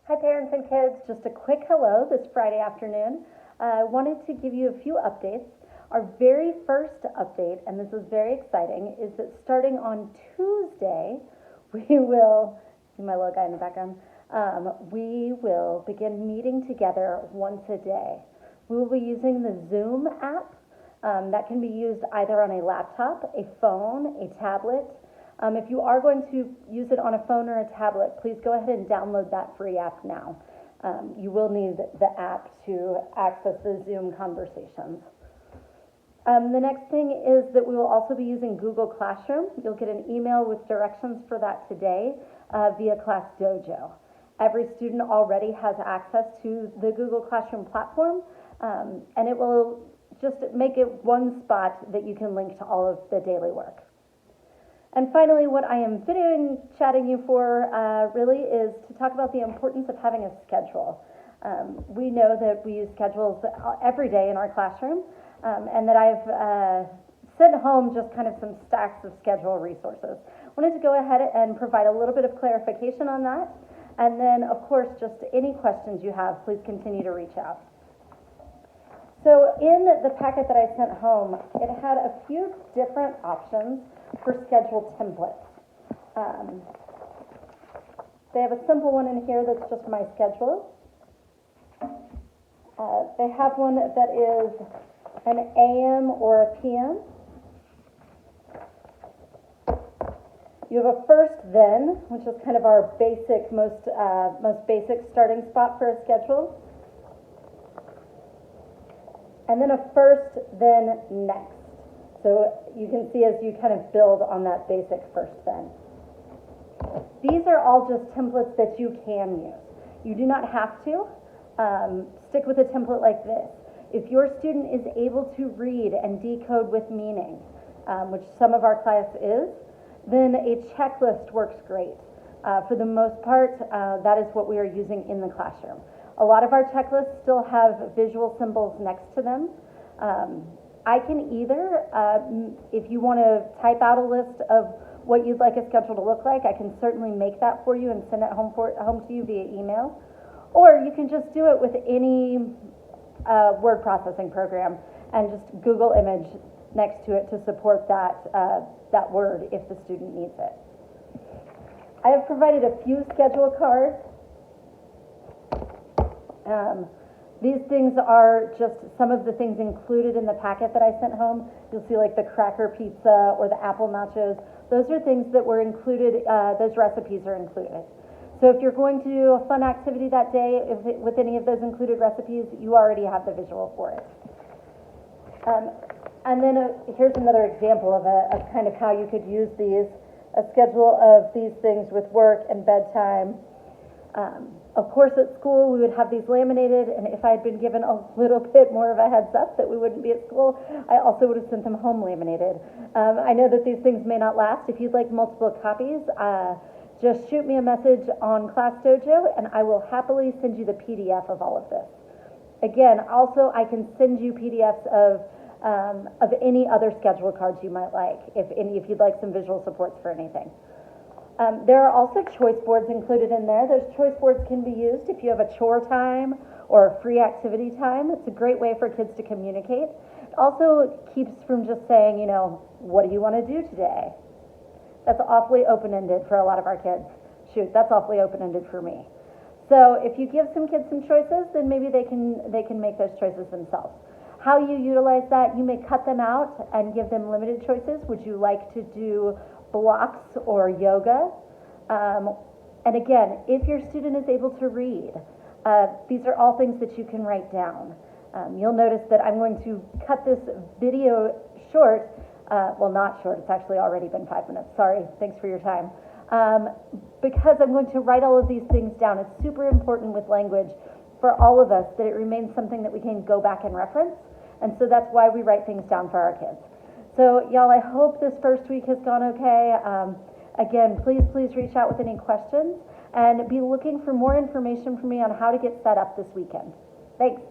Hi parents and kids, just a quick hello this Friday afternoon. I wanted to give you a few updates. Our very first update, and this is very exciting, is that starting on Tuesday, we will, see my little guy in the background, we will begin meeting together once a day. We will be using the Zoom app. That can be used either on a laptop, a phone, a tablet. If you are going to use it on a phone or a tablet, please go ahead and download that free app now. You will need the app to access the Zoom conversations. The next thing is that we will also be using Google Classroom. You'll get an email with directions for that today via Class Dojo. Every student already has access to the Google Classroom platform, and it will just make it one spot that you can link to all of the daily work. And finally, what I am chatting you for really is to talk about the importance of having a schedule. We know that we use schedules every day in our classroom, and that I've sent home just kind of some stacks of schedule resources. Wanted to go ahead and provide a little bit of clarification on that, and then of course just any questions you have, please continue to reach out. So in the packet that I sent home, it had a few different options for schedule templates. They have a simple one in here that's just my schedule. They have one that is an AM or a PM. You have a first then, which is kind of our basic, most basic starting spot for a schedule. And then a first, then next. So you can see as you kind of build on that basic first then. These are all just templates that you can use. You do not have to stick with a template like this. If your student is able to read and decode with meaning, which some of our class is, then a checklist works great. For the most part, that is what we are using in the classroom. A lot of our checklists still have visual symbols next to them. I can either, if you want to type out a list of what you'd like a schedule to look like, I can certainly make that for you and send it home to you via email. Or you can just do it with any word processing program and just Google image next to it to support that word if the student needs it. I have provided a few schedule cards. These things are just some of the things included in the packet that I sent home. You'll see like the cracker pizza or the apple nachos. Those are things that were included, those recipes are included. So if you're going to do a fun activity that day with any of those included recipes, you already have the visual for it. And then here's another example of kind of how you could use these, a schedule of these things with work and bedtime. Of course, at school, we would have these laminated, and if I had been given a little bit more of a heads up that we wouldn't be at school, I also would have sent them home laminated. I know that these things may not last. If you'd like multiple copies, just shoot me a message on Class Dojo, and I will happily send you the PDF of all of this. Again, also, I can send you PDFs of any other schedule cards you might like, if you'd like some visual supports for anything. There are also choice boards included in there. Those choice boards can be used if you have a chore time or a free activity time. It's a great way for kids to communicate. It also keeps from just saying, you know, what do you want to do today? That's awfully open-ended for a lot of our kids. Shoot, that's awfully open-ended for me. So if you give some kids some choices, then maybe they can make those choices themselves. How you utilize that, you may cut them out and give them limited choices. Would you like to do blocks or yoga? And again, if your student is able to read, these are all things that you can write down. You'll notice that I'm going to cut this video short. Well, not short, it's actually already been 5 minutes. Sorry, thanks for your time. Because I'm going to write all of these things down. It's super important with language for all of us that it remains something that we can go back and reference. And so that's why we write things down for our kids. So y'all, I hope this first week has gone okay. Again, please reach out with any questions and be looking for more information from me on how to get set up this weekend. Thanks.